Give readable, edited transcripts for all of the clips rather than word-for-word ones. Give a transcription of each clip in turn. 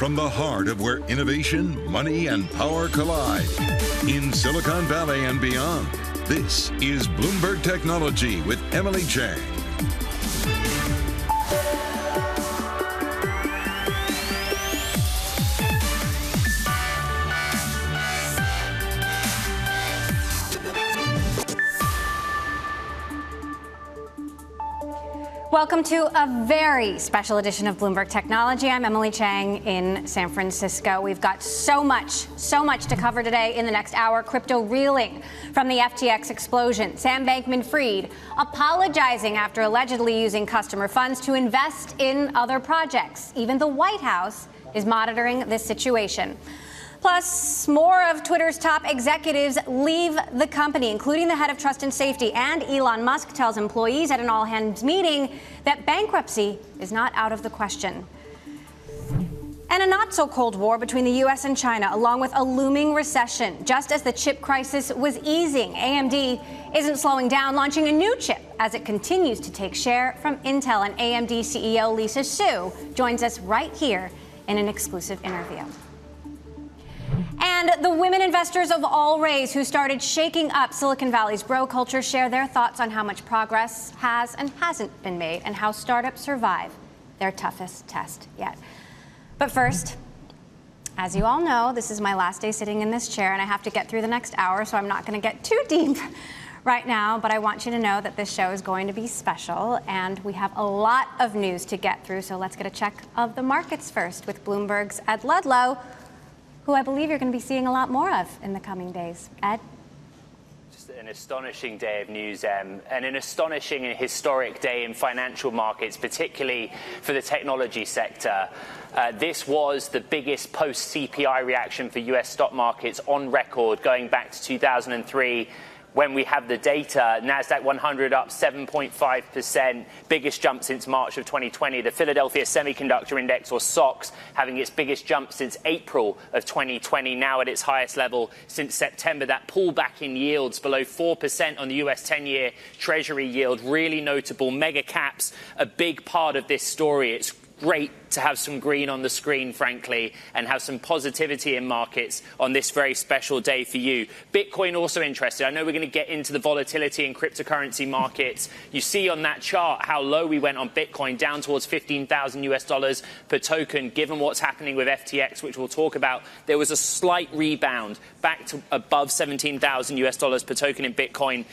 from the heart of where innovation, money, and power collide. In Silicon Valley and beyond, this is Bloomberg Technology with Emily Chang. Welcome to a very special edition of Bloomberg Technology. I'm Emily Chang in San Francisco. We've got so much to cover today in the next hour. Crypto reeling from the FTX explosion. Sam Bankman-Fried apologizing after allegedly using customer funds to invest in other projects. Even the White House is monitoring this situation. Plus, more of Twitter's top executives leave the company, including the head of trust and safety. And Elon Musk tells employees at an all-hands meeting that bankruptcy is not out of the question. And a not-so-cold war between the U.S. and China, along with a looming recession. Just as the chip crisis was easing, AMD isn't slowing down, launching a new chip as it continues to take share from Intel. And AMD CEO Lisa Su joins us right here in an exclusive interview. And the women investors of all rays who started shaking up Silicon Valley's bro culture share their thoughts on how much progress has and hasn't been made and how startups survive their toughest test yet. But first, as you all know, this is my last day sitting in this chair and I have to get through the next hour, so I'm not going to get too deep right now, but I want you to know that this show is going to be special and we have a lot of news to get through, so let's get a check of the markets first with Bloomberg's Ed Ludlow, who I believe you're going to be seeing a lot more of in the coming days. Ed? Just an astonishing day of news, and an astonishing and historic day in financial markets, particularly for the technology sector. This was the biggest post-CPI reaction for U.S. stock markets on record, going back to 2003. When we have the data, NASDAQ 100 up 7.5%, biggest jump since March of 2020. The Philadelphia Semiconductor Index, or SOX, having its biggest jump since April of 2020, now at its highest level since September. That pullback in yields below 4% on the US 10-year Treasury yield, really notable. Mega caps, a big part of this story. It's great to have some green on the screen, frankly, and have some positivity in markets on this very special day for you. Bitcoin also interested. I know we're going to get into the volatility in cryptocurrency markets. You see on that chart how low we went on Bitcoin, down towards $15,000 per token, given what's happening with FTX, which we'll talk about. There was a slight rebound back to above $17,000 per token in Bitcoin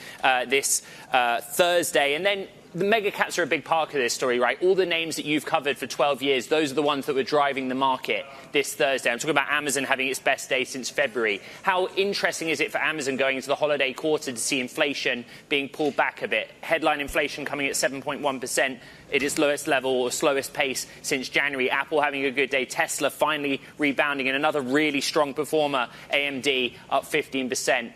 this Thursday. And then the mega caps are a big part of this story, right? All the names that you've covered for 12 years, those are the ones that were driving the market this Thursday. I'm talking about Amazon having its best day since February. How interesting is it for Amazon going into the holiday quarter to see inflation being pulled back a bit? Headline inflation coming at 7.1%. It is lowest level or slowest pace since January. Apple having a good day. Tesla finally rebounding. And another really strong performer, AMD, up 15%.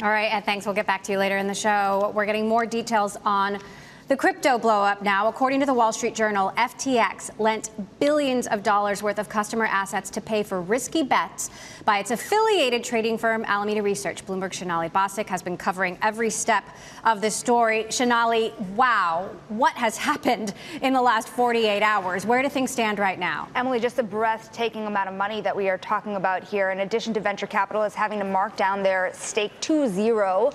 All right, Ed, thanks. We'll get back to you later in the show. We're getting more details on the crypto blow-up now. According to the Wall Street Journal, FTX lent billions of dollars worth of customer assets to pay for risky bets by its affiliated trading firm, Alameda Research. Bloomberg's Shanali Bostic has been covering every step of this story. Shanali, wow, what has happened in the last 48 hours? Where do things stand right now? Emily, just a breathtaking amount of money that we are talking about here. In addition to venture capitalists having to mark down their stake to zero,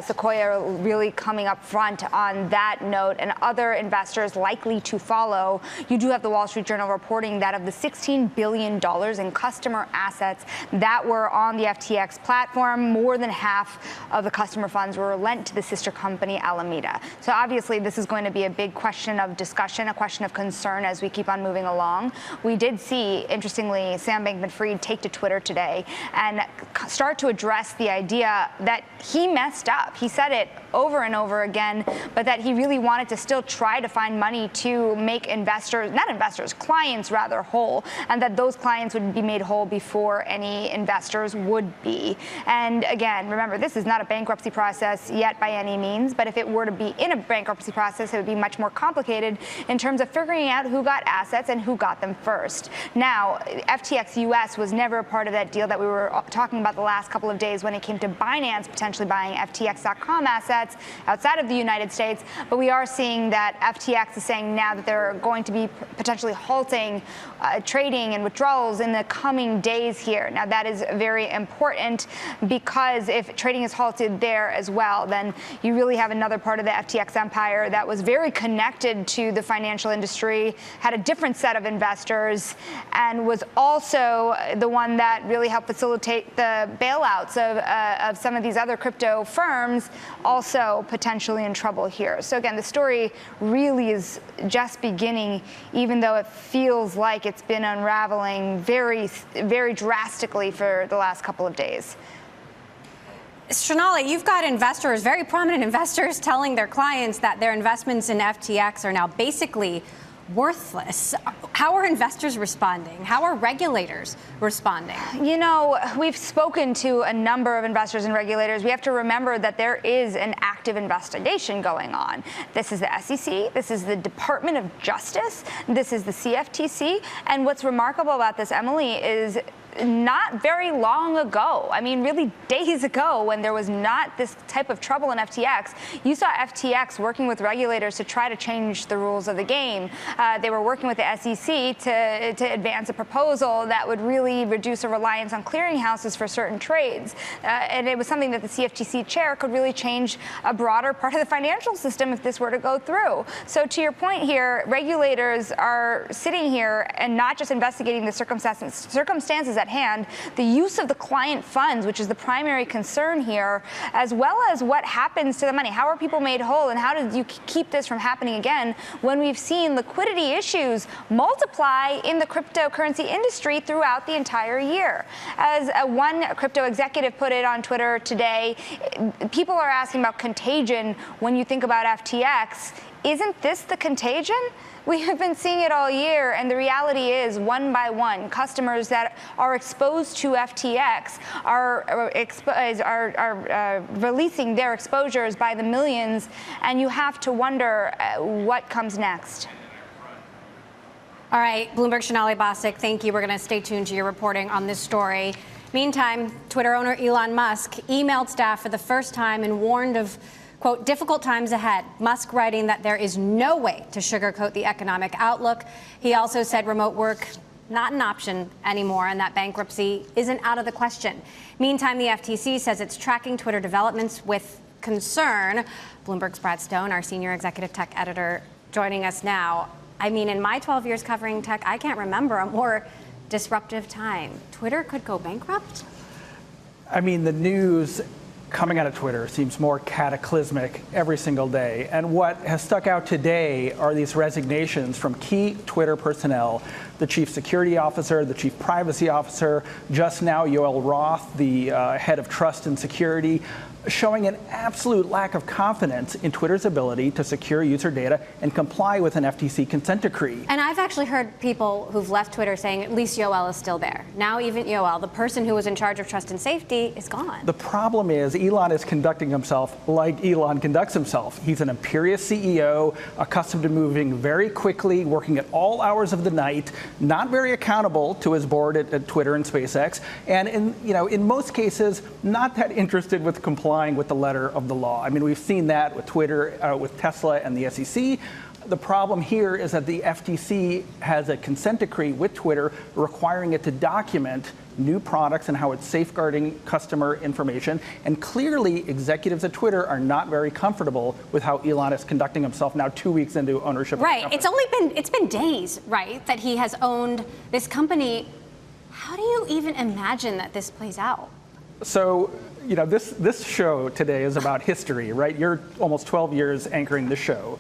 Sequoia really coming up front on that note, and other investors likely to follow. You do have the Wall Street Journal reporting that of the $16 billion in customer assets that were on the FTX platform, more than half of the customer funds were lent to the sister company Alameda. So obviously this is going to be a big question of discussion, a question of concern as we keep on moving along. We did see, interestingly, Sam Bankman-Fried take to Twitter today and start to address the idea that he messed up. He said it over and over again, but that he really wanted to still try to find money to make clients rather whole, and that those clients would be made whole before any investors would be. And again, remember, this is not a bankruptcy process yet by any means, but if it were to be in a bankruptcy process, it would be much more complicated in terms of figuring out who got assets and who got them first. Now, FTX US was never a part of that deal that we were talking about the last couple of days when it came to Binance potentially buying FTX.com assets outside of the United States, but we are seeing that FTX is saying now that they're going to be potentially halting trading and withdrawals in the coming days here. Now, that is very important because if trading is halted there as well, then you really have another part of the FTX empire that was very connected to the financial industry, had a different set of investors, and was also the one that really helped facilitate the bailouts of some of these other crypto firms, also potentially in trouble here. So again, the story really is just beginning, even though it feels like it's been unraveling very, very drastically for the last couple of days. Shonali, you've got investors, very prominent investors, telling their clients that their investments in FTX are now basically worthless. How are investors responding? How are regulators responding? You know, we've spoken to a number of investors and regulators. We have to remember that there is an active investigation going on. This is the SEC. This is the Department of Justice. This is the CFTC. And what's remarkable about this, Emily, is not very long ago, I mean, really days ago, when there was not this type of trouble in FTX, you saw FTX working with regulators to try to change the rules of the game. They were working with the SEC to advance a proposal that would really reduce a reliance on clearinghouses for certain trades. And it was something that the CFTC chair could really change a broader part of the financial system if this were to go through. So to your point here, regulators are sitting here and not just investigating the circumstances at hand, the use of the client funds, which is the primary concern here, as well as what happens to the money. How are people made whole, and how do you keep this from happening again when we've seen liquidity issues multiply in the cryptocurrency industry throughout the entire year? As one crypto executive put it on Twitter today, people are asking about contagion when you think about FTX. Isn't this the contagion? We have been seeing it all year, and the reality is, one by one, customers that are exposed to FTX are releasing their exposures by the millions, and you have to wonder what comes next. All right, Bloomberg Shonali Bostic, thank you. We're going to stay tuned to your reporting on this story. Meantime, Twitter owner Elon Musk emailed staff for the first time and warned of, quote, difficult times ahead. Musk writing that there is no way to sugarcoat the economic outlook. He also said remote work not an option anymore and that bankruptcy isn't out of the question. Meantime, the FTC says it's tracking Twitter developments with concern. Bloomberg's Brad Stone, our senior executive tech editor, joining us now. I mean, in my 12 years covering tech, I can't remember a more disruptive time. Twitter could go bankrupt? I mean, the news coming out of Twitter seems more cataclysmic every single day. And what has stuck out today are these resignations from key Twitter personnel, the chief security officer, the chief privacy officer, just now Yoel Roth, the head of trust and security, showing an absolute lack of confidence in Twitter's ability to secure user data and comply with an FTC consent decree. And I've actually heard people who've left Twitter saying at least Yoel is still there. Now even Yoel, the person who was in charge of trust and safety, is gone. The problem is Elon is conducting himself like Elon conducts himself. He's an imperious CEO, accustomed to moving very quickly, working at all hours of the night, not very accountable to his board at Twitter and SpaceX, and in most cases, not that interested with complying with the letter of the law. I mean, we've seen that with Twitter, with Tesla and the SEC. The problem here is that the FTC has a consent decree with Twitter requiring it to document new products and how it's safeguarding customer information. And clearly, executives at Twitter are not very comfortable with how Elon is conducting himself now 2 weeks into ownership. Right. It's been days, right, that he has owned this company. How do you even imagine that this plays out? So, this show today is about history, right? You're almost 12 years anchoring the show.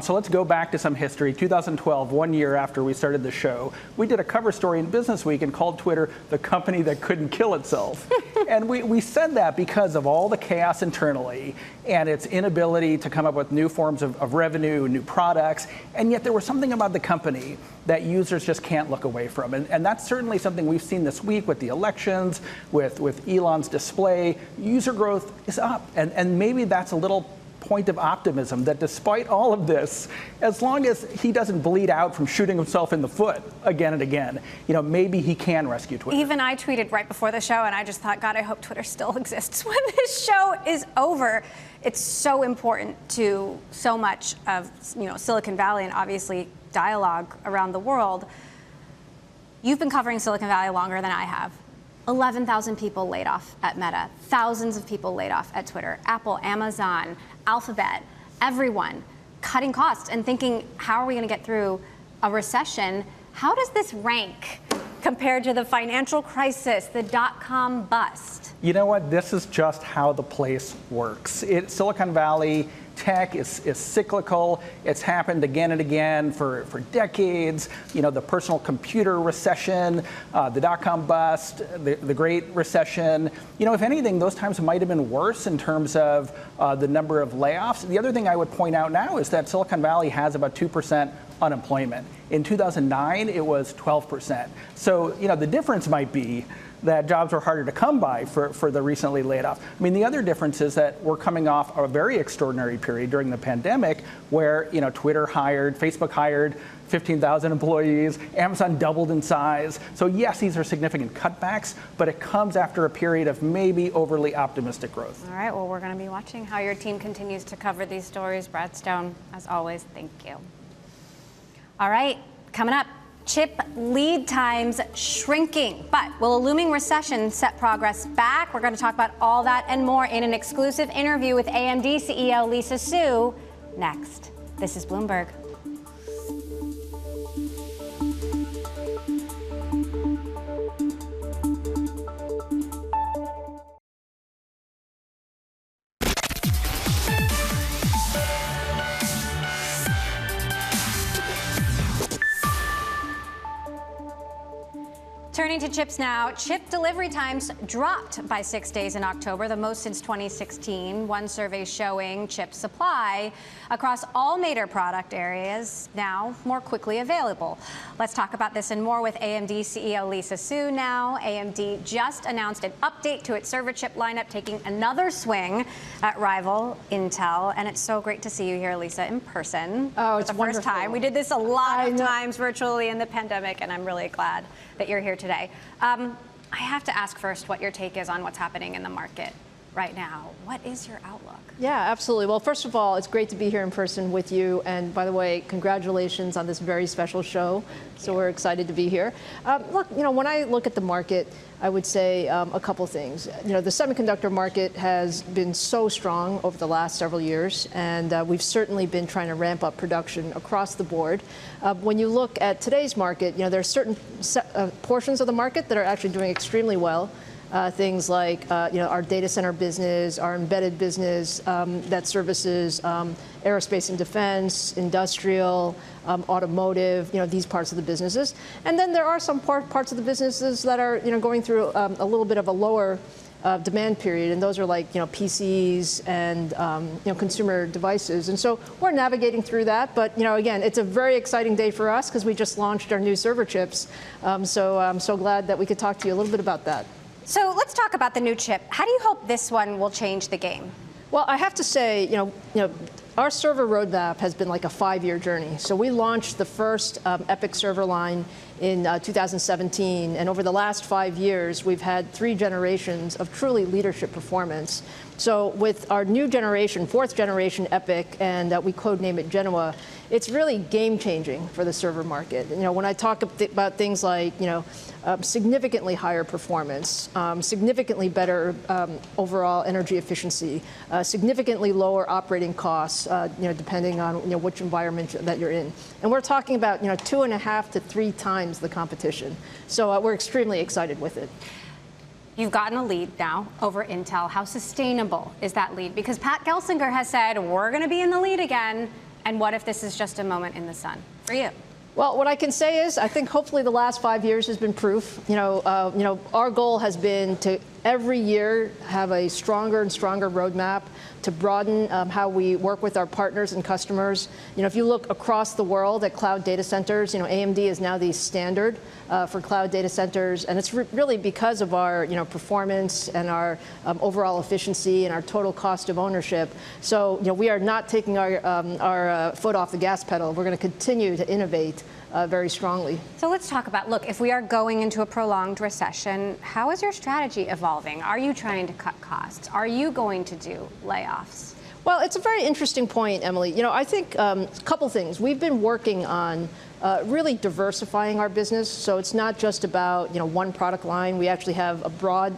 So let's go back to some history. 2012, 1 year after we started the show, we did a cover story in Business Week and called Twitter the company that couldn't kill itself. And we said that because of all the chaos internally and its inability to come up with new forms of revenue, new products. And yet there was something about the company that users just can't look away from. And that's certainly something we've seen this week with the elections, with Elon's display. User growth is up. And maybe that's a little point of optimism that despite all of this, as long as he doesn't bleed out from shooting himself in the foot again and again, maybe he can rescue Twitter. Even I tweeted right before the show, and I just thought, God, I hope Twitter still exists when this show is over. it's so important to so much of Silicon Valley and obviously dialogue around the world. You've been covering Silicon Valley longer than I have. 11,000 people laid off at Meta, thousands of people laid off at Twitter, Apple, Amazon, Alphabet, everyone cutting costs and thinking, how are we going to get through a recession? How does this rank compared to the financial crisis, the dot-com bust? You know what? This is just how the place works. Silicon Valley tech is cyclical. It's happened again and again for decades. The personal computer recession, the dot-com bust, the Great Recession. If anything, those times might have been worse in terms of the number of layoffs. The other thing I would point out now is that Silicon Valley has about 2% unemployment. In 2009, it was 12%. So, the difference might be that jobs are harder to come by for the recently laid off. I mean, the other difference is that we're coming off a very extraordinary period during the pandemic where, Twitter hired, Facebook hired 15,000 employees, Amazon doubled in size. So yes, these are significant cutbacks, but it comes after a period of maybe overly optimistic growth. All right, well, we're going to be watching how your team continues to cover these stories. Brad Stone, as always, thank you. All right, coming up. Chip lead times shrinking, but will a looming recession set progress back? We're going to talk about all that and more in an exclusive interview with AMD CEO Lisa Su next. This is Bloomberg. Turning to chips now, chip delivery times dropped by 6 days in October, the most since 2016. One survey showing chip supply across all major product areas now more quickly available. Let's talk about this and more with AMD CEO Lisa Su now. AMD just announced an update to its server chip lineup, taking another swing at rival Intel. And it's so great to see you here, Lisa, in person. Oh, it's wonderful. First time. We did this a lot of times virtually in the pandemic, and I'm really glad that you're here today. I have to ask first what your take is on what's happening in the market right now. What is your outlook? Yeah, absolutely. Well, first of all, it's great to be here in person with you. And by the way, congratulations on this very special show. So we're excited to be here. Look, when I look at the market, I would say a couple things. The semiconductor market has been so strong over the last several years, and we've certainly been trying to ramp up production across the board. When you look at today's market, there are certain portions of the market that are actually doing extremely well. Things like our data center business, our embedded business that services aerospace and defense, industrial, automotive, these parts of the businesses. And then there are some parts of the businesses that are going through a little bit of a lower demand period, and those are like PCs and consumer devices. And so we're navigating through that. But again, it's a very exciting day for us because we just launched our new server chips. So I'm so glad that we could talk to you a little bit about that. So let's talk about the new chip. How do you hope this one will change the game? Well, I have to say, our server roadmap has been like a 5-year journey. So we launched the first EPYC server line in 2017, and over the last 5 years, we've had 3 generations of truly leadership performance. So with our new generation, 4th generation EPYC, and we codename it Genoa, it's really game-changing for the server market. When I talk about things like, significantly higher performance, significantly better overall energy efficiency, significantly lower operating costs, depending on which environment that you're in. And we're talking about 2.5 to 3 times the competition. So we're extremely excited with it. You've gotten a lead now over Intel. How sustainable is that lead? Because Pat Gelsinger has said, we're going to be in the lead again. And what if this is just a moment in the sun for you? Well, what I can say is I think hopefully the last 5 years has been proof. Our goal has been to every year have a stronger and stronger roadmap to broaden how we work with our partners and customers. If you look across the world at cloud data centers, AMD is now the standard for cloud data centers, and it's really because of our performance and our overall efficiency and our total cost of ownership. So we are not taking our foot off the gas pedal. We're going to continue to innovate very strongly. So let's talk about, look, if we are going into a prolonged recession, how is your strategy evolving? Are you trying to cut costs? Are you going to do layoffs? Well, it's a very interesting point, Emily. I think a couple things. We've been working on really diversifying our business, so it's not just about one product line. We actually have a broad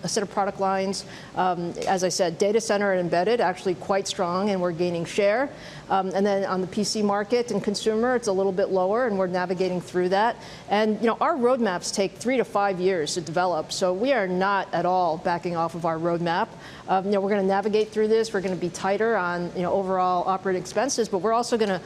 set of product lines. As I said, data center and embedded actually quite strong, and we're gaining share. And then on the PC market and consumer, it's a little bit lower, and we're navigating through that. And our roadmaps take 3 to 5 years to develop, so we are not at all backing off of our roadmap. We're going to navigate through this. We're going to be tighter on overall operating expenses, but we're also going to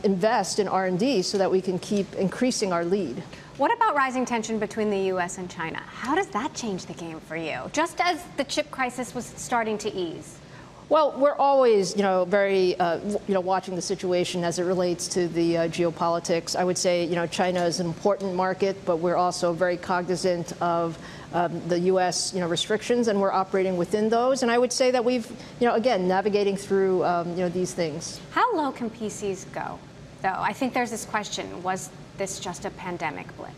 invest in R&D so that we can keep increasing our lead. What about rising tension between the U.S. and China? How does that change the game for you, just as the chip crisis was starting to ease? Well, we're always, very, watching the situation as it relates to the geopolitics. I would say, China is an important market, but we're also very cognizant of the U.S. restrictions, and we're operating within those. And I would say that we've, again, navigating through, these things. How low can PCs go, though? I think there's this question: was this just a pandemic blip?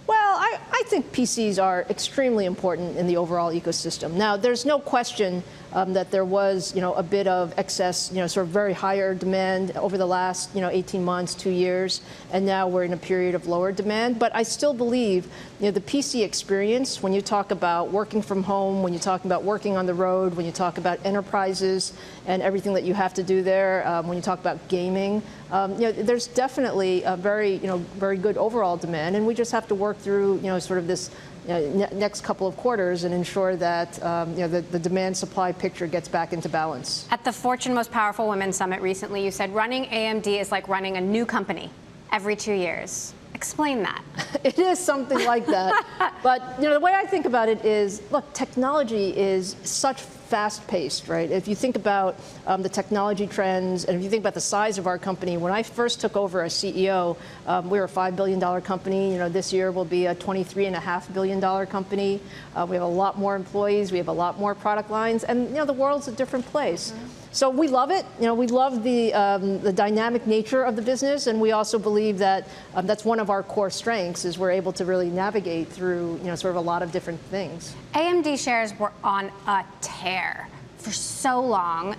Well, I think PCs are extremely important in the overall ecosystem. Now, there's no question that there was, a bit of excess, sort of very higher demand over the last, 18 months, 2 years, and now we're in a period of lower demand. But I still believe, the PC experience, when you talk about working from home, when you talk about working on the road, when you talk about enterprises and everything that you have to do there, when you talk about gaming, there's definitely a very, very good overall demand, and we just have to work through, sort of this next couple of quarters and ensure that the demand-supply picture gets back into balance. At the Fortune Most Powerful Women Summit recently, you said running AMD is like running a new company every 2 years. Explain that. It is something like that. But the way I think about it is, look, technology is such fast-paced, right? If you think about the technology trends, and if you think about the size of our company, when I first took over as CEO, we were a $5 billion company. This year we'll be a $23.5 billion company. We have a lot more employees. We have a lot more product lines, and the world's a different place. Mm-hmm. So we love it. We love the dynamic nature of the business, and we also believe that that's one of our core strengths, is we're able to really navigate through sort of a lot of different things. AMD shares were on a tear for so long,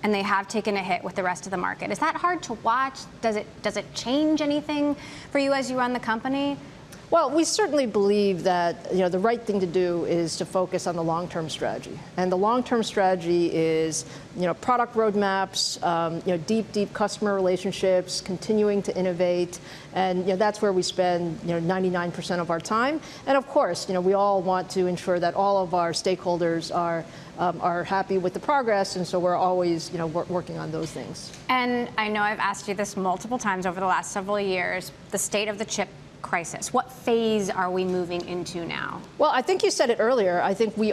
and they have taken a hit with the rest of the market. Is that hard to watch? Does it change anything for you as you run the company? Well, we certainly believe that the right thing to do is to focus on the long-term strategy, and the long-term strategy is product roadmaps, deep customer relationships, continuing to innovate, and that's where we spend 99% of our time. And of course, we all want to ensure that all of our stakeholders are happy with the progress, and so we're always working on those things. And I know I've asked you this multiple times over the last several years: the state of the chip crisis. What phase are we moving into now? Well, I think you said it earlier. I think we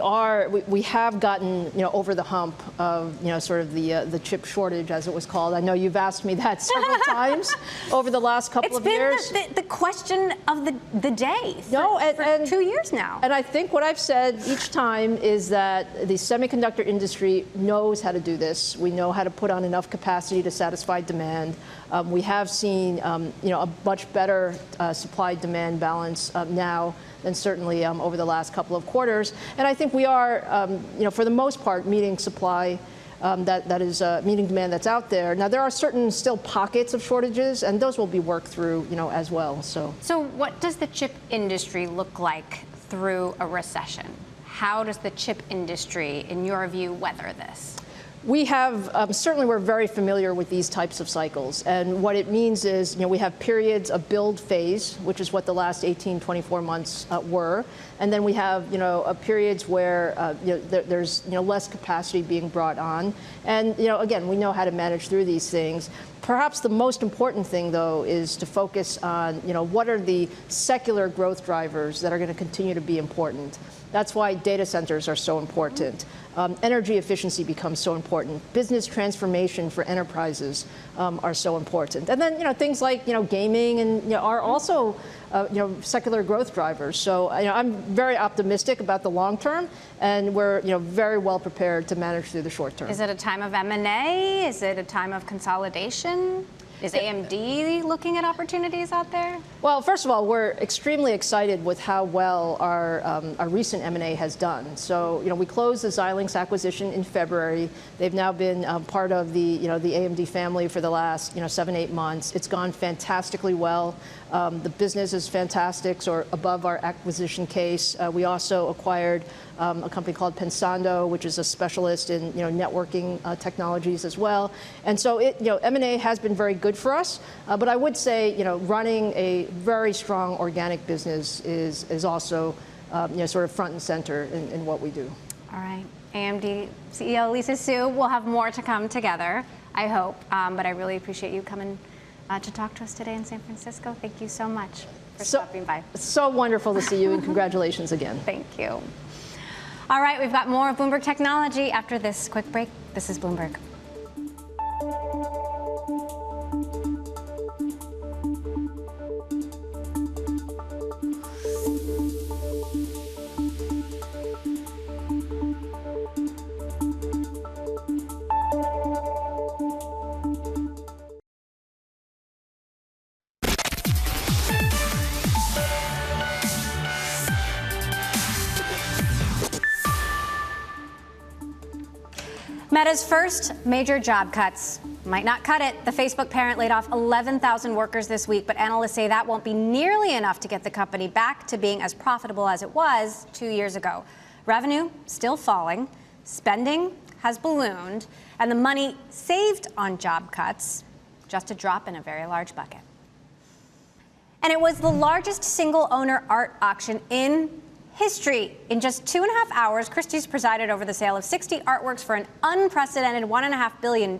have gotten over the hump of sort of the chip shortage, as it was called. I know you've asked me that several times over the last couple of years. It's been the question of the day for 2 years now. And I think what I've said each time is that the semiconductor industry knows how to do this. We know how to put on enough capacity to satisfy demand. We have seen a much better supply-demand balance now than certainly over the last couple of quarters. And I think we are, for the most part, meeting supply that is meeting demand that's out there. Now, there are certain still pockets of shortages, and those will be worked through as well. So what does the chip industry look like through a recession? How does the chip industry, in your view, weather this? We have, certainly we're very familiar with these types of cycles. And what it means is, we have periods of build phase, which is what the last 18, 24 months were. And then we have, periods where there's, less capacity being brought on. And, again, we know how to manage through these things. Perhaps the most important thing, though, is to focus on, what are the secular growth drivers that are going to continue to be important. That's why data centers are so important. Energy efficiency becomes so important. Business transformation for enterprises are so important. And then, things like, gaming and are also, secular growth drivers. So, I'm very optimistic about the long term, and we're, very well prepared to manage through the short term. Is it a time of M&A? Is it a time of consolidation? Is AMD looking at opportunities out there? Well, first of all, we're extremely excited with how well our recent M&A has done. So, we closed the Xilinx acquisition in February. They've now been part of the AMD family for the last 7-8 months. It's gone fantastically well. The business is fantastic, so above our acquisition case. We also acquired a company called Pensando, which is a specialist in networking technologies as well. And so M&A has been very good for us. But I would say running a very strong organic business is also sort of front and center in what we do. All right. AMD CEO Lisa Su, we'll have more to come together, I hope. But I really appreciate you coming to talk to us today in San Francisco. Thank you so much for stopping by. So wonderful to see you, and congratulations again. Thank you. All right, we've got more of Bloomberg Technology after this quick break. This is Bloomberg. Meta's first major job cuts might not cut it. The Facebook parent laid off 11,000 workers this week, but analysts say that won't be nearly enough to get the company back to being as profitable as it was 2 years ago. Revenue still falling, spending has ballooned, and the money saved on job cuts just a drop in a very large bucket. And it was the largest single-owner art auction in history. In just 2.5 hours, Christie's presided over the sale of 60 artworks for an unprecedented $1.5 billion.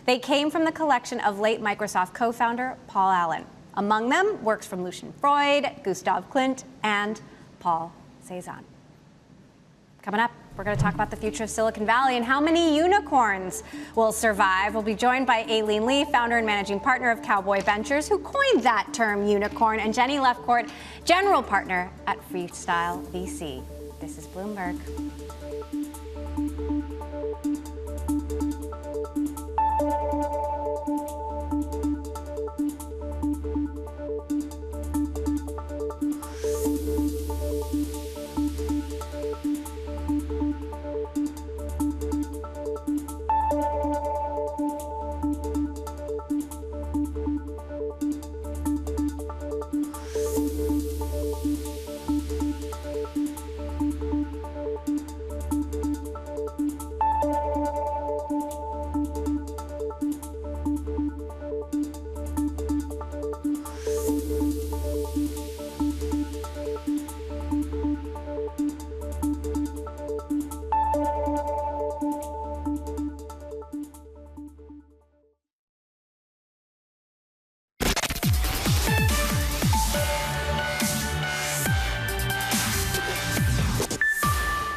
They came from the collection of late Microsoft co-founder Paul Allen. Among them, works from Lucian Freud, Gustav Klimt, and Paul Cézanne. Coming up, we're going to talk about the future of Silicon Valley and how many unicorns will survive. We'll be joined by Aileen Lee, founder and managing partner of Cowboy Ventures, who coined that term unicorn, and Jenny Lefcourt, general partner at Freestyle VC. This is Bloomberg.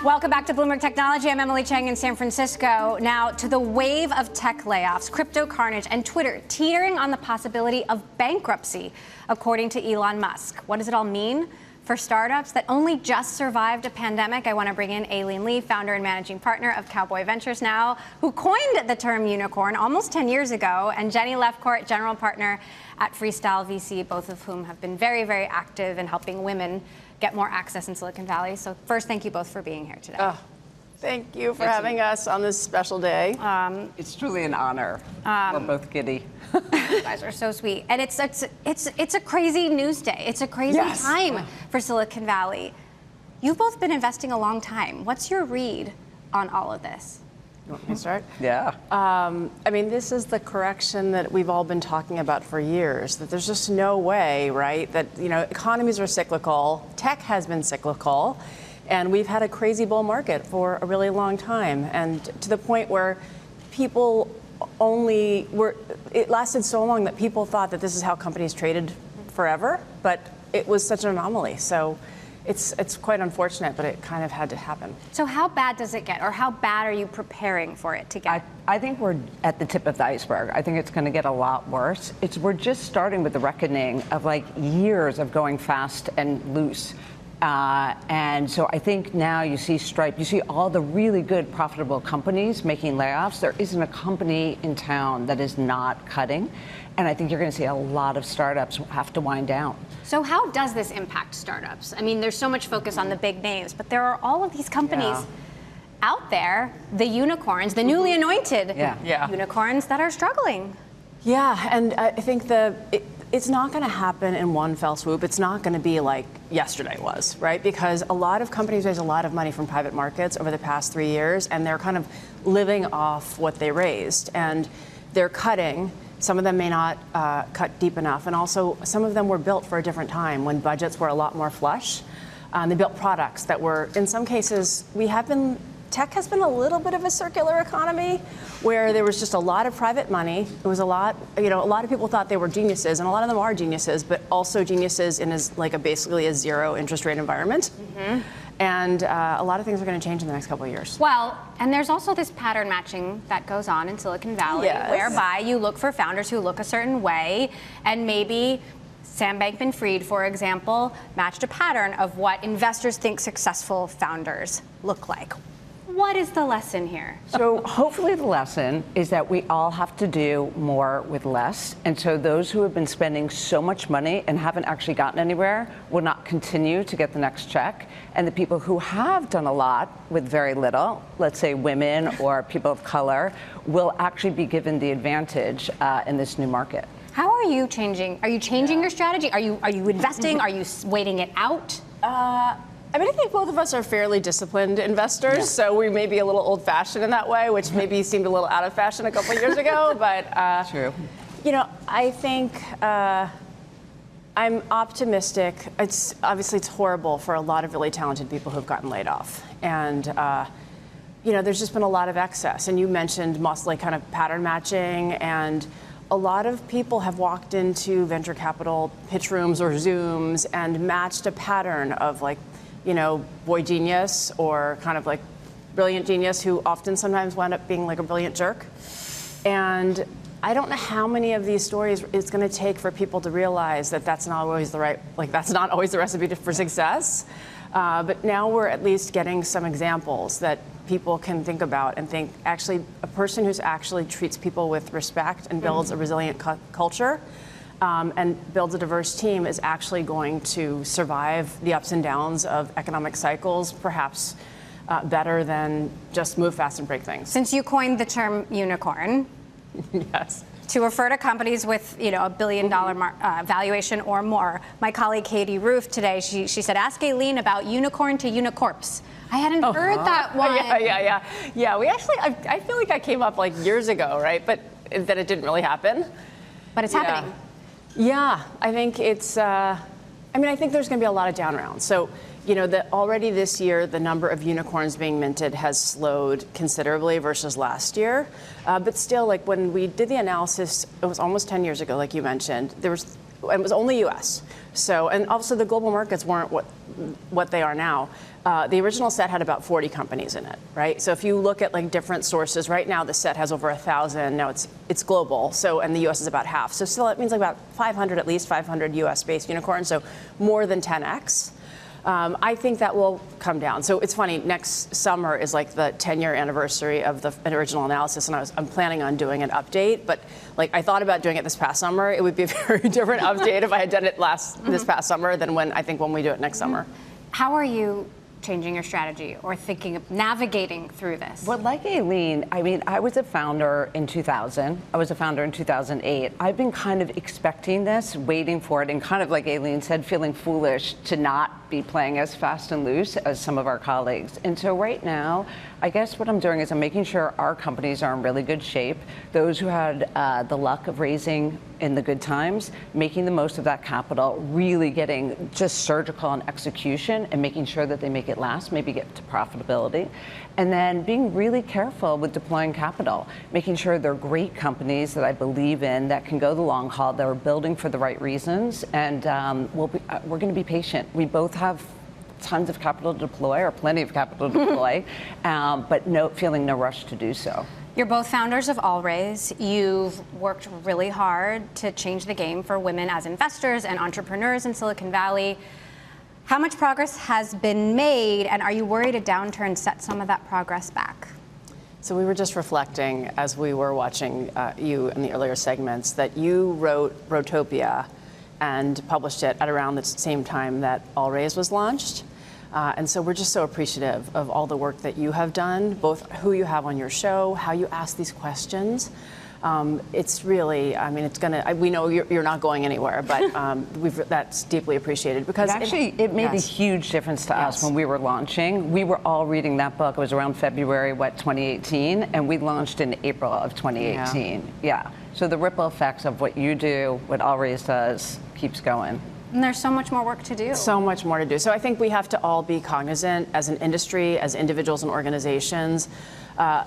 Welcome back to Bloomberg Technology. I'm Emily Chang in San Francisco. Now to the wave of tech layoffs, crypto carnage, and Twitter teetering on the possibility of bankruptcy, according to Elon Musk. What does it all mean for startups that only just survived a pandemic? I want to bring in Aileen Lee, founder and managing partner of Cowboy Ventures now, who coined the term unicorn almost 10 years ago, and Jenny Lefcourt, general partner at Freestyle VC, both of whom have been very, very active in helping women get more access in Silicon Valley. So first, thank you both for being here today. Oh, thank you for having us on this special day. It's truly an honor. We're both giddy. You guys are so sweet. And it's a crazy news day. It's a crazy time for Silicon Valley. You've both been investing a long time. What's your read on all of this? You want me to start? Yeah. I mean, this is the correction that we've all been talking about for years, that there's just no way, right, that, economies are cyclical, tech has been cyclical, and we've had a crazy bull market for a really long time, and to the point where people it lasted so long that people thought that this is how companies traded forever, but it was such an anomaly. So it's quite unfortunate, but it kind of had to happen. So how bad does it get, or how bad are you preparing for it to get? I think we're at the tip of the iceberg. I think it's going to get a lot worse. We're just starting with the reckoning of years of going fast and loose. And so I think now you see Stripe, you see all the really good, profitable companies making layoffs. There isn't a company in town that is not cutting. And I think you're going to see a lot of startups have to wind down. So how does this impact startups? I mean, there's so much focus on the big names, but there are all of these companies out there, the unicorns, the newly anointed unicorns that are struggling. Yeah, and I think it's not going to happen in one fell swoop. It's not going to be like yesterday was, right? Because a lot of companies raise a lot of money from private markets over the past 3 years, and they're kind of living off what they raised. And they're cutting. Some of them may not cut deep enough. And also, some of them were built for a different time when budgets were a lot more flush. They built products that were, in some cases, tech has been a little bit of a circular economy where there was just a lot of private money. It was a lot of people thought they were geniuses, and a lot of them are geniuses, but also geniuses in basically a zero interest rate environment. Mm-hmm. And a lot of things are going to change in the next couple of years. Well, and there's also this pattern matching that goes on in Silicon Valley, whereby you look for founders who look a certain way, and maybe Sam Bankman-Fried, for example, matched a pattern of what investors think successful founders look like. What is the lesson here? So hopefully the lesson is that we all have to do more with less. And so those who have been spending so much money and haven't actually gotten anywhere will not continue to get the next check. And the people who have done a lot with very little, let's say women or people of color, will actually be given the advantage in this new market. How are you changing? Are you changing your strategy? Are you investing? Are you waiting it out? I mean, I think both of us are fairly disciplined investors, so we may be a little old-fashioned in that way, which maybe seemed a little out of fashion a couple of years ago. But true. I think I'm optimistic. It's horrible for a lot of really talented people who've gotten laid off, and there's just been a lot of excess. And you mentioned mostly kind of pattern matching, and a lot of people have walked into venture capital pitch rooms or Zooms and matched a pattern of boy genius or kind of like brilliant genius who often sometimes wind up being like a brilliant jerk. And I don't know how many of these stories it's going to take for people to realize that that's not always that's not always the recipe for success. But now we're at least getting some examples that people can think about and think actually a person who actually treats people with respect and builds a resilient culture and builds a diverse team is actually going to survive the ups and downs of economic cycles, perhaps better than just move fast and break things. Since you coined the term unicorn, yes, to refer to companies with $1 billion valuation or more, my colleague Katie Roof today, she said, ask Aileen about unicorn to unicorps. I hadn't heard that one. Yeah. We actually, I feel like that came up years ago, right? But that it didn't really happen. But it's happening. Yeah, I think it's, I think there's going to be a lot of down rounds. So, already this year, the number of unicorns being minted has slowed considerably versus last year. But still, when we did the analysis, it was almost 10 years ago, like you mentioned, it was only US. So, and also the global markets weren't what they are now. The original set had about 40 companies in it, right? So if you look at different sources, right now the set has over 1,000. Now it's global. So, and the US is about half. So still, it means about 500, at least 500 US-based unicorns. So more than 10x. I think that will come down. So it's funny, next summer is the 10-year anniversary of the original analysis, and I'm planning on doing an update. But I thought about doing it this past summer. It would be a very different update if I had done it this past summer than when we do it next summer. How are you changing your strategy or thinking of navigating through this? Well, like Aileen, I was a founder in 2000. I was a founder in 2008. I've been kind of expecting this, waiting for it, and kind of like Aileen said, feeling foolish to not be playing as fast and loose as some of our colleagues. And so right now, I guess what I'm doing is I'm making sure our companies are in really good shape. Those who had the luck of raising in the good times, making the most of that capital, really getting just surgical on execution and making sure that they make it last, maybe get to profitability. And then being really careful with deploying capital, making sure they're great companies that I believe in, that can go the long haul, that are building for the right reasons. And we're going to be patient. We both have tons of capital to deploy, or plenty of capital to deploy, but feeling no rush to do so. You're both founders of AllRaise. You've worked really hard to change the game for women as investors and entrepreneurs in Silicon Valley. How much progress has been made, and are you worried a downturn set some of that progress back? So we were just reflecting as we were watching you in the earlier segments that you wrote Rotopia and published it at around the same time that All Raise was launched. And so we're just so appreciative of all the work that you have done, both who you have on your show, how you ask these questions. It's really, I mean, it's gonna, we know you're not going anywhere, but that's deeply appreciated because it made a huge difference to us when we were launching. We were all reading that book. It was around February, 2018, and we launched in April of 2018. Yeah. So the ripple effects of what you do, what All Raise does, keeps going. And there's so much more work to do. So much more to do. So I think we have to all be cognizant as an industry, as individuals and organizations.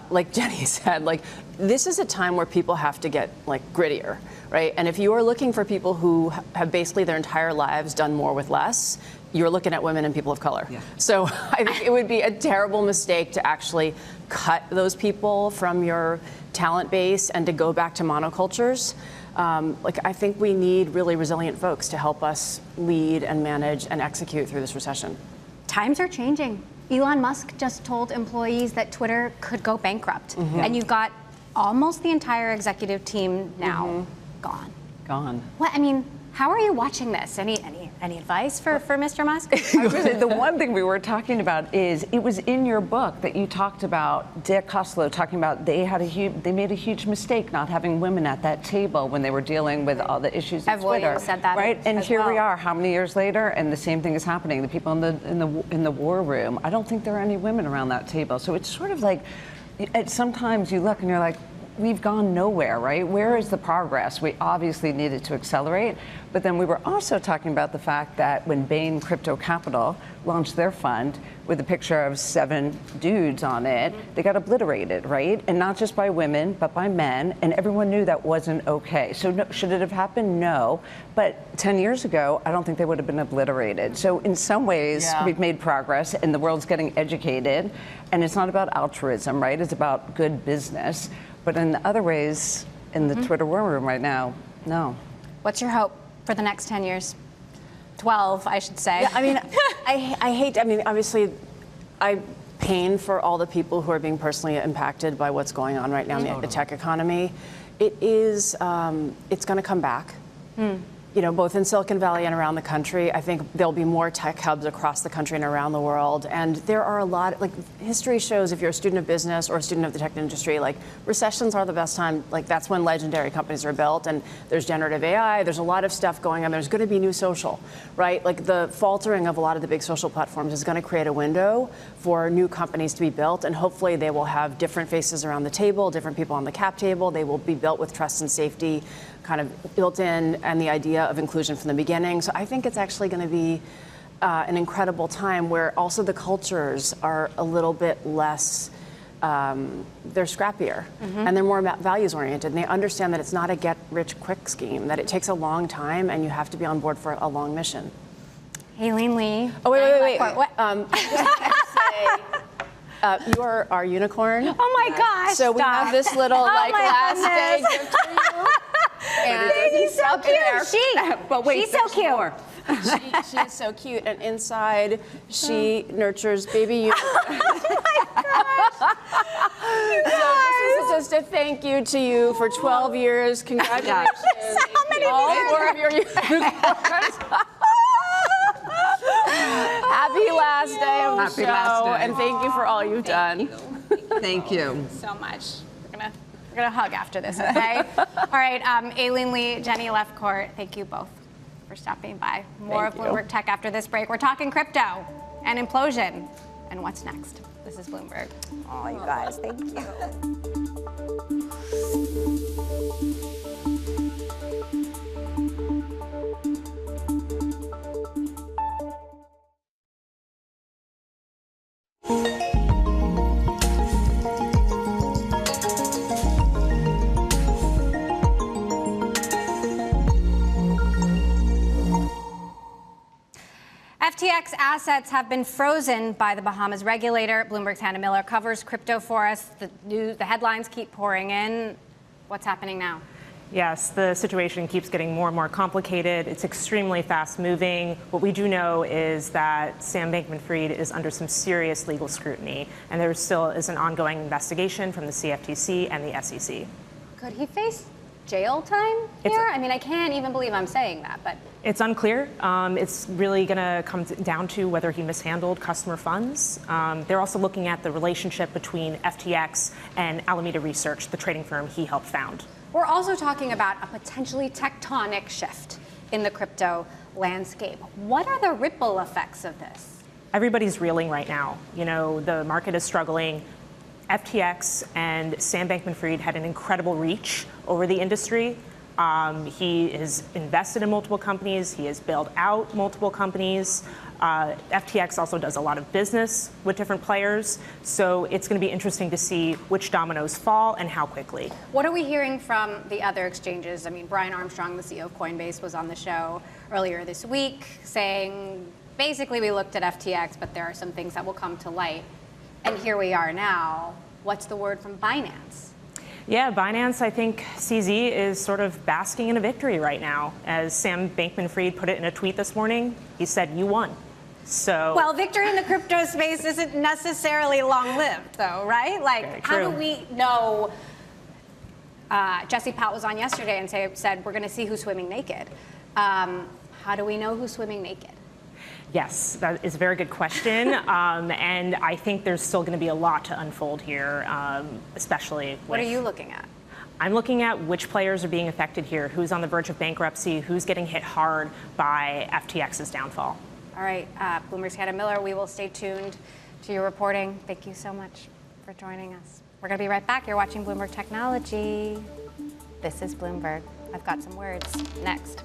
Like Jenny said, like this is a time where people have to get like grittier, right? And if you are looking for people who have basically their entire lives done more with less, you're looking at women and people of color. Yeah. So I think it would be a terrible mistake to actually cut those people from your talent base and to go back to monocultures. Like I think we need really resilient folks to help us lead and manage and execute through this recession. Times are changing. Elon Musk just told employees that Twitter could go bankrupt. And you've got almost the entire executive team now gone. What, I mean, how are you watching this? Any advice for Mr. Musk? The one thing we were talking about is it was in your book that you talked about Dick Costolo talking about they made a huge mistake not having women at that table when they were dealing with all the issues of Twitter. Williams said that, right? And here we are, how many years later, and the same thing is happening. The people in the war room. I don't think there are any women around that table. So it's sort of like, sometimes you look and you're like, we've gone nowhere, right? Where is the progress? We obviously needed to accelerate, but then we were also talking about the fact that when Bain Crypto Capital launched their fund with a picture of 7 dudes on it, they got obliterated, right? And not just by women, but by men, and everyone knew that wasn't okay. So no, should it have happened? No. But 10 years ago, I don't think they would have been obliterated. So in some ways, we've made progress, and the world's getting educated, and it's not about altruism, right? It's about good business. But in the other ways, in the Twitter war room right now, no. What's your hope for the next 10 years? 12, I should say. Yeah, I mean, I mean, obviously, I pain for all the people who are being personally impacted by what's going on right now in the tech economy. It is, it's going to come back. You know, both in Silicon Valley and around the country. I think there'll be more tech hubs across the country and around the world. And there are a lot, like history shows if you're a student of business or a student of the tech industry, like recessions are the best time. Like that's when legendary companies are built, and there's generative AI, there's a lot of stuff going on. There's going to be new social, right? Like the faltering of a lot of the big social platforms is going to create a window for new companies to be built. And hopefully they will have different faces around the table, different people on the cap table. They will be built with trust and safety kind of built in, and the idea of inclusion from the beginning. So I think it's actually going to be an incredible time where also the cultures are a little bit less, they're scrappier and they're more values oriented. And they understand that it's not a get rich quick scheme, that it takes a long time and you have to be on board for a long mission. Aileen Lee. Oh, wait. What? You are our unicorn. Oh my gosh. So we have this little last day gift for you. And she's so cute. But wait, she's so cute. More. She is so cute, and inside she nurtures baby unicorns. So this is just a thank you to you for 12 years. Congratulations. How many all 4 of your unicorns. Happy last day of the show, and thank you for all you've done. Thank you so much. We're gonna hug after this, okay? All right, Aileen Lee, Jenny Lefcourt, thank you both for stopping by. More of Bloomberg Tech after this break. We're talking crypto and implosion and what's next. This is Bloomberg. Oh, you guys, thank you. FTX assets have been frozen by the Bahamas regulator. Bloomberg's Hannah Miller covers crypto for us. The headlines keep pouring in. What's happening now? Yes, the situation keeps getting more and more complicated. It's extremely fast moving. What we do know is that Sam Bankman-Fried is under some serious legal scrutiny, and there still is an ongoing investigation from the CFTC and the SEC. Could he face jail time here? I mean, I can't even believe I'm saying that, but. It's unclear. It's really going to come down to whether he mishandled customer funds. They're also looking at the relationship between FTX and Alameda Research, the trading firm he helped found. We're also talking about a potentially tectonic shift in the crypto landscape. What are the ripple effects of this? Everybody's reeling right now. You know, the market is struggling. FTX and Sam Bankman-Fried had an incredible reach over the industry. He has invested in multiple companies. He has bailed out multiple companies. FTX also does a lot of business with different players. So it's going to be interesting to see which dominoes fall and how quickly. What are we hearing from the other exchanges? I mean, Brian Armstrong, the CEO of Coinbase, was on the show earlier this week saying, basically, we looked at FTX, but there are some things that will come to light. And here we are now. What's the word from Binance? Yeah, Binance, I think CZ is sort of basking in a victory right now. As Sam Bankman-Fried put it in a tweet this morning, he said, "You won." So. Well, victory in the crypto space isn't necessarily long-lived, though, right? Like, how do we know? Jesse Powell was on yesterday and said, we're going to see who's swimming naked. How do we know who's swimming naked? Yes, that is a very good question. And I think there's still going to be a lot to unfold here, especially What are you looking at? I'm looking at which players are being affected here, who's on the verge of bankruptcy, who's getting hit hard by FTX's downfall. All right, Bloomberg's Hannah Miller, we will stay tuned to your reporting. Thank you so much for joining us. We're going to be right back. You're watching Bloomberg Technology. This is Bloomberg. I've got some words next.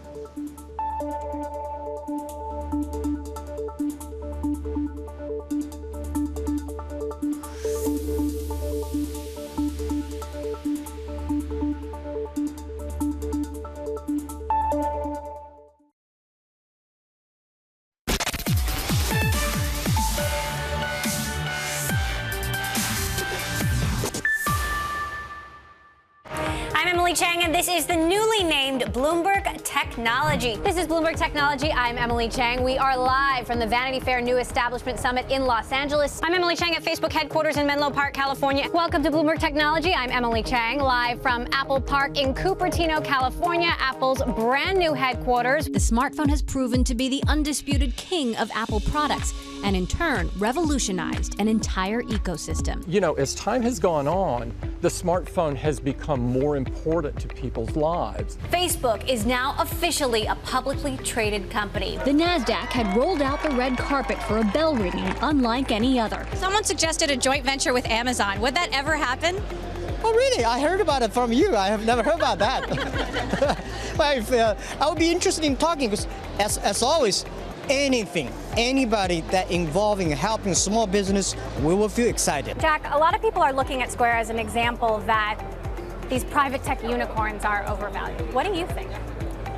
I'm Emily Chang, and this is the newly named Bloomberg Technology. This is Bloomberg Technology. I'm Emily Chang. We are live from the Vanity Fair New Establishment Summit in Los Angeles. I'm Emily Chang at Facebook headquarters in Menlo Park, California. Welcome to Bloomberg Technology. I'm Emily Chang, live from Apple Park in Cupertino, California, Apple's brand new headquarters. The smartphone has proven to be the undisputed king of Apple products, and in turn revolutionized an entire ecosystem. You know, as time has gone on, the smartphone has become more important to people's lives. Facebook is now officially a publicly traded company. The NASDAQ had rolled out the red carpet for a bell ringing unlike any other. Someone suggested a joint venture with Amazon. Would that ever happen? Oh, really? I heard about it from you. I have never heard about that. Well, I would be interested in talking because, as always, anybody that involving helping small business, we will feel excited. Jack, a lot of people are looking at Square as an example that these private tech unicorns are overvalued. What do you think?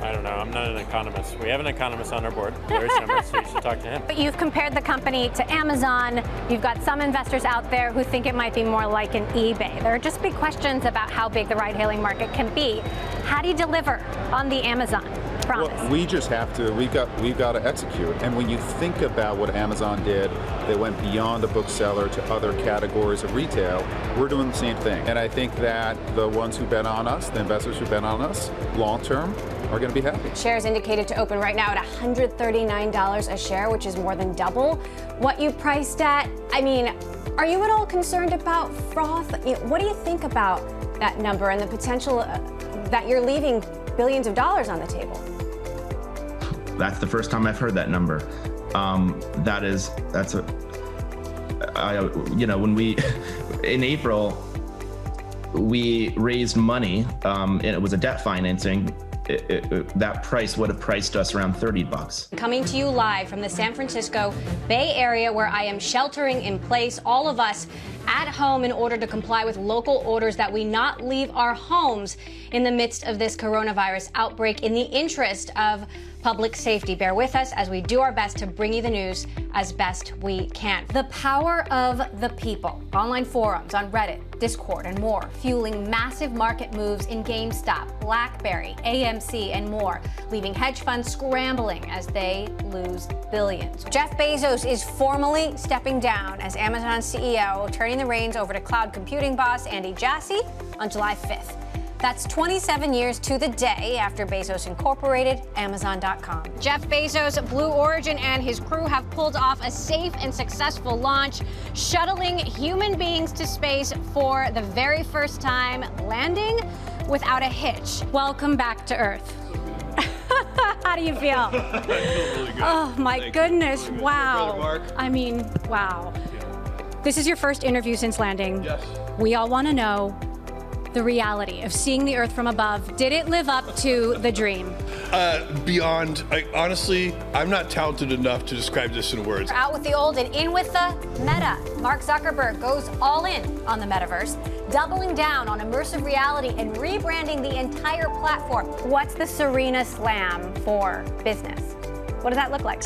I don't know. I'm not an economist. We have an economist on our board, Larry Summers, so you should talk to him. But you've compared the company to Amazon. You've got some investors out there who think it might be more like an eBay. There are just big questions about how big the ride-hailing market can be. How do you deliver on the Amazon promise? Well, we just have to, we've got to execute. And when you think about what Amazon did, they went beyond the bookseller to other categories of retail. We're doing the same thing. And I think that the ones who bet on us, the investors who bet on us, long term, are going to be happy. Shares indicated to open right now at $139 a share, which is more than double what you priced at. I mean, are you at all concerned about froth? What do you think about that number and the potential that you're leaving billions of dollars on the table? That's the first time I've heard that number. When we, in April, we raised money, and it was a debt financing. That price would have priced us around $30. Coming to you live from the San Francisco Bay Area, where I am sheltering in place, all of us at home in order to comply with local orders that we not leave our homes in the midst of this coronavirus outbreak in the interest of public safety. Bear with us as we do our best to bring you the news as best we can. The power of the people. Online forums on Reddit, Discord, and more, fueling massive market moves in GameStop, BlackBerry, AMC, and more, leaving hedge funds scrambling as they lose billions. Jeff Bezos is formally stepping down as Amazon CEO, turning the reins over to cloud computing boss Andy Jassy on July 5th. That's 27 years to the day after Bezos incorporated Amazon.com. Jeff Bezos, Blue Origin, and his crew have pulled off a safe and successful launch, shuttling human beings to space for the very first time, landing without a hitch. Welcome back to Earth. How do you feel? Really good. Oh, my goodness. Wow. I mean, wow. This is your first interview since landing. Yes. We all want to know the reality of seeing the Earth from above. Did it live up to the dream? Beyond. Honestly, I'm not talented enough to describe this in words. Out with the old and in with the meta. Mark Zuckerberg goes all in on the metaverse, doubling down on immersive reality and rebranding the entire platform. What's the Serena Slam for business? What does that look like?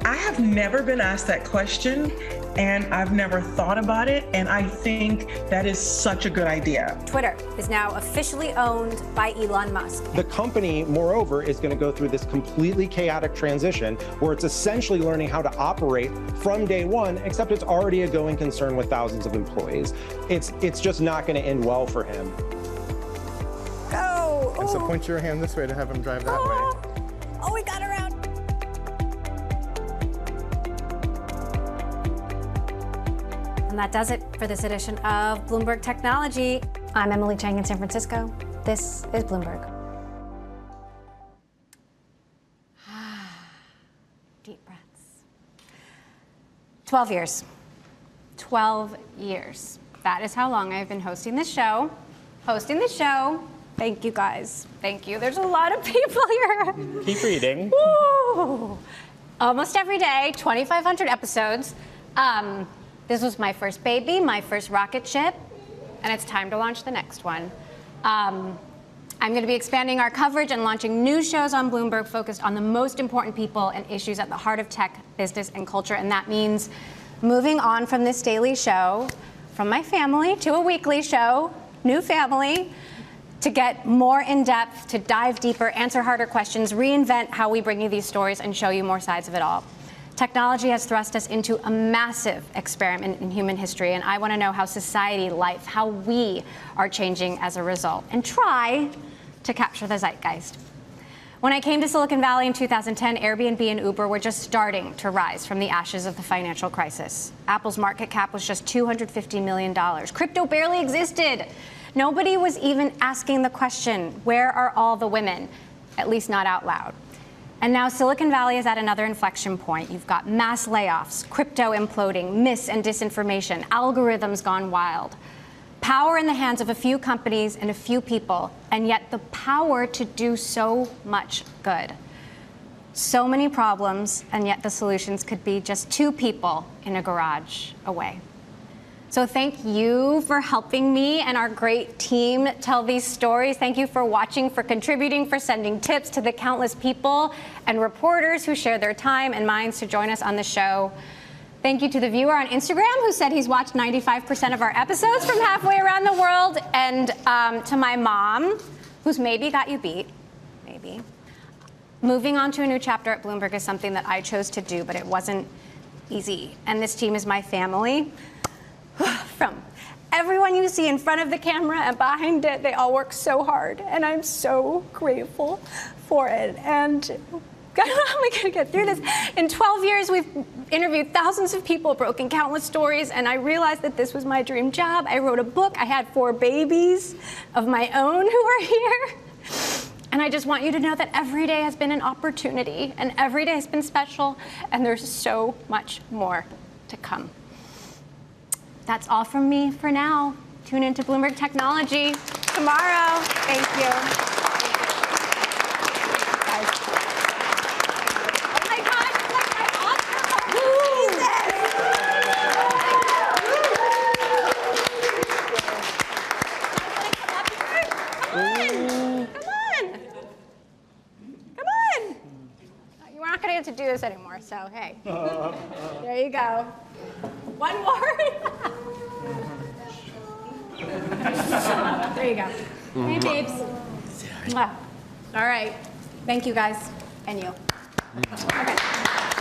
I have never been asked that question, and I've never thought about it, and I think that is such a good idea. Twitter is now officially owned by Elon Musk. The company, moreover, is going to go through this completely chaotic transition where it's essentially learning how to operate from day one, except it's already a going concern with thousands of employees. It's just not going to end well for him. Go! And so point your hand this way to have him drive that way. Oh, we got around. And that does it for this edition of Bloomberg Technology. I'm Emily Chang in San Francisco. This is Bloomberg. Deep breaths. 12 years. 12 years. That is how long I've been hosting this show. Thank you, guys. Thank you. There's a lot of people here. Keep reading. Woo! Almost every day, 2,500 episodes. This was my first baby, my first rocket ship, and it's time to launch the next one. I'm going to be expanding our coverage and launching new shows on Bloomberg focused on the most important people and issues at the heart of tech, business, and culture. And that means moving on from this daily show, from my family to a weekly show, new family, to get more in-depth, to dive deeper, answer harder questions, reinvent how we bring you these stories, and show you more sides of it all. Technology has thrust us into a massive experiment in human history, and I want to know how society, life, how we are changing as a result, and try to capture the zeitgeist. When I came to Silicon Valley in 2010, Airbnb and Uber were just starting to rise from the ashes of the financial crisis. Apple's market cap was just $250 million. Crypto barely existed. Nobody was even asking the question, where are all the women? At least not out loud. And now Silicon Valley is at another inflection point. You've got mass layoffs, crypto imploding, mis- and disinformation, algorithms gone wild. Power in the hands of a few companies and a few people, and yet the power to do so much good. So many problems, and yet the solutions could be just two people in a garage away. So thank you for helping me and our great team tell these stories. Thank you for watching, for contributing, for sending tips to the countless people and reporters who share their time and minds to join us on the show. Thank you to the viewer on Instagram who said he's watched 95% of our episodes from halfway around the world. And to my mom, who's maybe got you beat, maybe. Moving on to a new chapter at Bloomberg is something that I chose to do, but it wasn't easy. And this team is my family. From everyone you see in front of the camera and behind it, they all work so hard, and I'm so grateful for it. And God, how am I going to get through this? In 12 years, we've interviewed thousands of people, broken countless stories, and I realized that this was my dream job. I wrote a book. I had 4 babies of my own who are here. And I just want you to know that every day has been an opportunity, and every day has been special, and there's so much more to come. That's all from me for now. Tune into Bloomberg Technology tomorrow. Thank you. Oh my God, it's like my Oscar. Come on. get to do this anymore, so hey. There you go. One more. There you go. Hey, babes. Mwah. All right. Thank you, guys. And you. Okay.